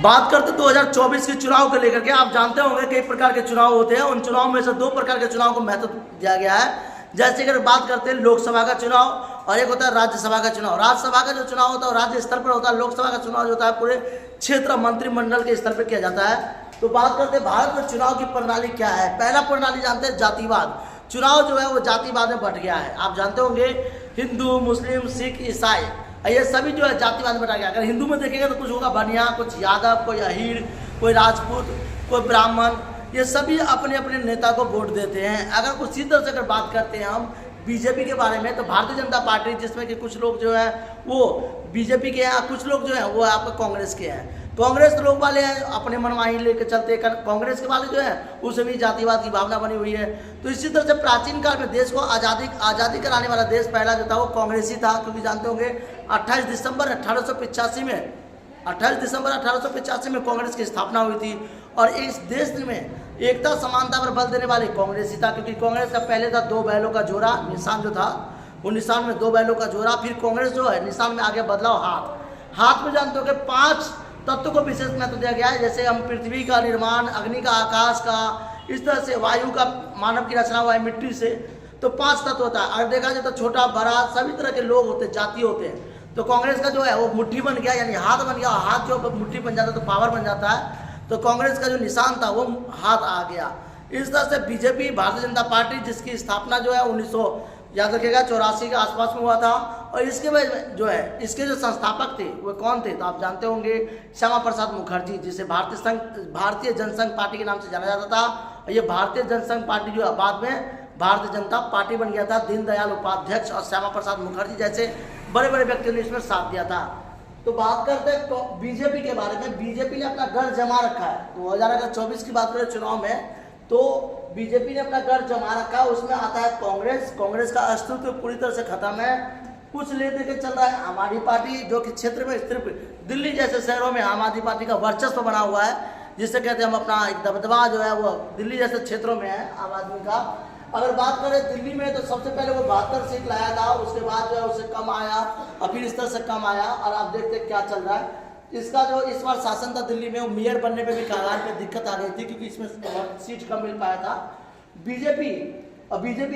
बात करते 2024 के चुनाव को लेकर के। आप जानते होंगे कई प्रकार के चुनाव होते हैं, उन चुनाव में से दो प्रकार के चुनाव को महत्व दिया गया है। जैसे अगर बात करते हैं लोकसभा का चुनाव और एक होता है राज्यसभा का चुनाव। राज्यसभा का जो चुनाव होता है राज्य स्तर पर होता है, लोकसभा का चुनाव जो होता है पूरे क्षेत्र मंत्रिमंडल के स्तर पर किया जाता है। तो बात करते हैं भारत में चुनाव की प्रणाली क्या है। पहला प्रणाली जानते हैं जातिवाद। चुनाव जो है वो जातिवाद में बट गया है। आप जानते होंगे हिंदू, मुस्लिम, सिख, ईसाई, ये सभी जो है जातिवाद में बटा गया। अगर हिंदू में देखेंगे तो कुछ होगा बनिया, कुछ यादव, कोई अहीर, कोई राजपूत, कोई ब्राह्मण, ये सभी अपने अपने नेता को वोट देते हैं। अगर कुछ इसी तरह से अगर बात करते हैं हम बीजेपी के बारे में, तो भारतीय जनता पार्टी, जिसमें कि कुछ लोग जो है वो बीजेपी के हैं, कुछ लोग जो है वो आपका कांग्रेस के हैं। कांग्रेस लोग वाले हैं अपने मनमानी लेकर चलते, कांग्रेस के वाले जो है उसमें भी जातिवाद की भावना बनी हुई है। तो इसी तरह से प्राचीन काल में देश को आज़ादी कराने वाला देश पहला जो था वो कांग्रेस ही था। क्योंकि जानते होंगे 28 दिसंबर 1885 में कांग्रेस की स्थापना हुई थी। और इस देश में एकता समानता पर बल देने वाले कांग्रेस ही था। क्योंकि कांग्रेस का पहले था दो बैलों का जोड़ा, निशान जो था वो निशान में दो बैलों का जोड़ा। फिर कांग्रेस जो है निशान में आगे बदलाव हाथ में जानते हो कि 5 तत्व को विशेष महत्व दिया गया है। जैसे हम पृथ्वी का निर्माण, अग्नि का, आकाश का, इस तरह से वायु का, मानव की रचना हुआ है मिट्टी से। तो 5 तत्व होता है। और देखा जाए तो छोटा बड़ा सभी तरह के लोग होते हैं, जाति होते हैं। तो कांग्रेस का जो है वो मुट्ठी बन गया, यानी हाथ बन गया। हाथ जो मुट्ठी बन जाता है तो पावर बन जाता है। तो कांग्रेस का जो निशान था वो हाथ आ गया। इस तरह से बीजेपी, भारतीय जनता पार्टी, जिसकी स्थापना जो है 1900 याद रखिएगा 84 के आसपास में हुआ था। और इसके बाद जो है इसके जो संस्थापक थे वो कौन थे, तो आप जानते होंगे श्यामा प्रसाद मुखर्जी, जिसे भारतीय जनसंघ पार्टी के नाम से जाना जाता था। और ये भारतीय जनसंघ पार्टी जो बाद में भारतीय जनता पार्टी बन गया था। दीनदयाल उपाध्याय और श्यामा प्रसाद मुखर्जी जैसे बड़े बड़े व्यक्तियों ने इसमें साथ दिया था। तो बात करते हैं तो बीजेपी के बारे में। बीजेपी ने अपना गढ़ जमा रखा है। 2024 की बात करें चुनाव में, तो बीजेपी ने अपना गढ़ जमा रखा है। उसमें आता है कांग्रेस का अस्तित्व पूरी तरह से खत्म है। कुछ ले दे के चल रहा है आम आदमी पार्टी, जो कि क्षेत्र में सिर्फ दिल्ली जैसे शहरों में आम आदमी पार्टी का वर्चस्व बना हुआ है, जिससे कहते हैं हम अपना एक दबदबा जो है वो दिल्ली जैसे क्षेत्रों में है आम आदमी का। अगर बात करें दिल्ली में तो सबसे पहले वो 72 सीट लाया था, उसके बाद जो है उससे कम आया और फिर इस तरह से कम आया। और आप देखते क्या चल रहा है। इसका जो इस बार शासन था दिल्ली में, वो मेयर बनने पे भी कगार पे दिक्कत आ गई थी, क्योंकि इसमें सीट कम मिल पाया था। बीजेपी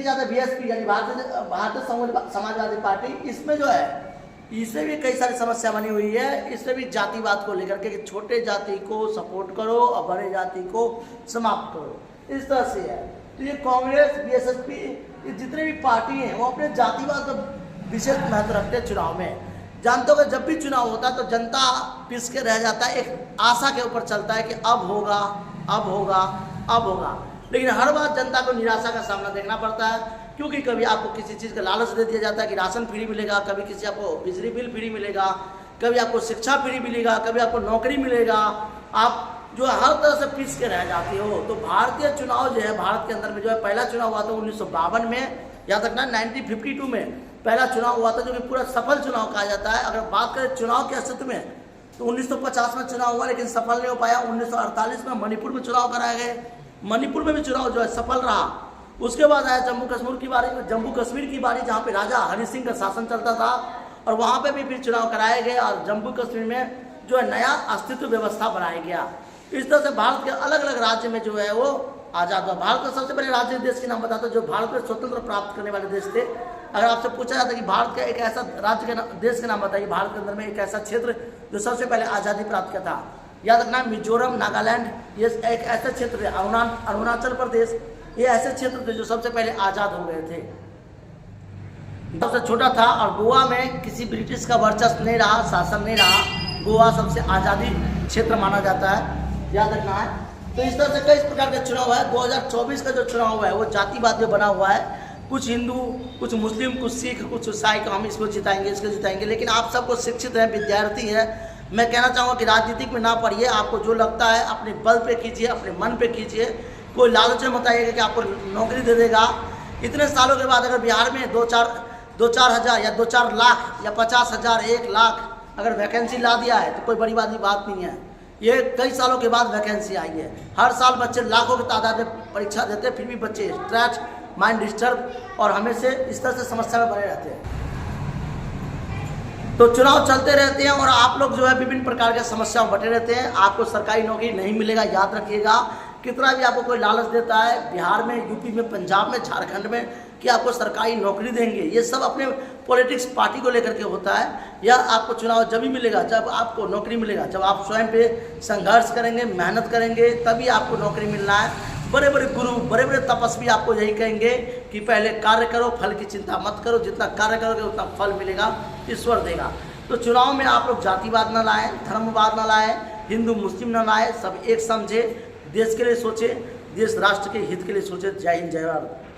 ज़्यादा बीएसपी यानी भारतीय समाजवादी पार्टी, इसमें जो है इससे भी कई सारी समस्या बनी हुई है। इससे भी जातिवाद को लेकर के छोटे जाति को सपोर्ट करो और बड़े जाति को समाप्त करो, इस तरह से है। तो ये कांग्रेस, बीएसपी, ये जितने भी पार्टी हैं वो अपने जातिवाद का विशेष महत्व रखते हैं चुनाव में। जानते हो कि जब भी चुनाव होता है तो जनता पिस के रह जाता है, एक आशा के ऊपर चलता है कि अब होगा, अब होगा, अब होगा। लेकिन हर बार जनता को निराशा का सामना देखना पड़ता है, क्योंकि कभी आपको किसी चीज़ का लालच दे दिया जाता है कि राशन फ्री मिलेगा, कभी किसी आपको बिजली बिल फ्री मिलेगा, कभी आपको शिक्षा फ्री मिलेगा, कभी आपको नौकरी मिलेगा। आप जो हर तरह से पिस के रह जाते हो। तो भारतीय चुनाव जो है भारत के अंदर में जो है पहला चुनाव हुआ था 1952 में, याद रखना 1952 में पहला चुनाव हुआ था, जो कि पूरा सफल चुनाव कहा जाता है। अगर बात करें चुनाव के अस्तित्व में तो 1950 में चुनाव हुआ, लेकिन सफल नहीं हो पाया। 1948 में मणिपुर में चुनाव कराए गए, मणिपुर में भी चुनाव जो है सफल रहा। उसके बाद आया जम्मू कश्मीर की बारी, जहाँ पे राजा हरि सिंह का शासन चलता था, और वहाँ पे भी फिर चुनाव कराए गए और जम्मू कश्मीर में जो है नया अस्तित्व व्यवस्था बनाया गया। इस तरह से भारत के अलग अलग राज्य में जो है वो आज़ाद हुआ। भारत का सबसे पहले राज्य देश के नाम बताता, जो भारत में स्वतंत्र प्राप्त करने वाले देश थे। अगर आपसे पूछा जाता कि भारत का एक ऐसा राज्य के देश के नाम बताइए, भारत के अंदर में एक ऐसा क्षेत्र जो सबसे पहले आज़ादी प्राप्त किया था, याद रखना मिजोरम, नागालैंड, ये एक ऐसे क्षेत्र थे। अरुणाचल प्रदेश, ये ऐसे क्षेत्र थे जो सबसे पहले आज़ाद हो गए थे। सबसे छोटा था। और गोवा में किसी ब्रिटिश का वर्चस्व नहीं रहा, शासन नहीं रहा। गोवा सबसे आज़ादी क्षेत्र माना जाता है, याद रखना है। तो इस तरह से कई प्रकार के चुनाव है। 2024 का जो चुनाव है वो जातिवाद में बना हुआ है। कुछ हिंदू, कुछ मुस्लिम, कुछ सिख, कुछ ईसाई को हम इसको जिताएंगे, इसको जिताएंगे। लेकिन आप सबको शिक्षित हैं, विद्यार्थी हैं, मैं कहना चाहूँगा कि राजनीतिक में ना पढ़िए। आपको जो लगता है अपने बल पे कीजिए, अपने मन पे कीजिए। कोई लालच में मत आइएगा कि आपको नौकरी दे देगा। इतने सालों के बाद अगर बिहार में 2-4 हज़ार या 2-4 लाख या 50,000, 1 लाख अगर वैकेंसी ला दिया है तो कोई बड़ी बात नहीं है। ये कई सालों के बाद वैकेंसी आई है। हर साल बच्चे लाखों की तादाद में परीक्षा देते हैं, फिर भी बच्चे स्ट्रेस, माइंड डिस्टर्ब और हमेशा इस तरह से समस्या में बने रहते हैं। तो चुनाव चलते रहते हैं और आप लोग जो है विभिन्न प्रकार के समस्याओं बटे रहते हैं। आपको सरकारी नौकरी नहीं मिलेगा, याद रखिएगा। कितना भी आपको कोई लालच देता है बिहार में, यूपी में, पंजाब में, झारखंड में कि आपको सरकारी नौकरी देंगे, ये सब अपने पॉलिटिक्स पार्टी को लेकर के होता है। या आपको चुनाव जब ही मिलेगा जब आपको नौकरी मिलेगा, जब आप स्वयं पे संघर्ष करेंगे, मेहनत करेंगे, तभी आपको नौकरी मिलना है। बड़े बड़े गुरु, बड़े बड़े तपस्वी आपको यही कहेंगे कि पहले कार्य करो, फल की चिंता मत करो, जितना कार्य करोगे उतना फल मिलेगा, ईश्वर देगा। तो चुनाव में आप लोग जातिवाद न लाएं, धर्मवाद न लाएं, हिंदू मुस्लिम न लाएं, सब एक समझे, देश के लिए सोचे, देश राष्ट्र के हित के लिए सोचे। जय हिंद, जय भारत।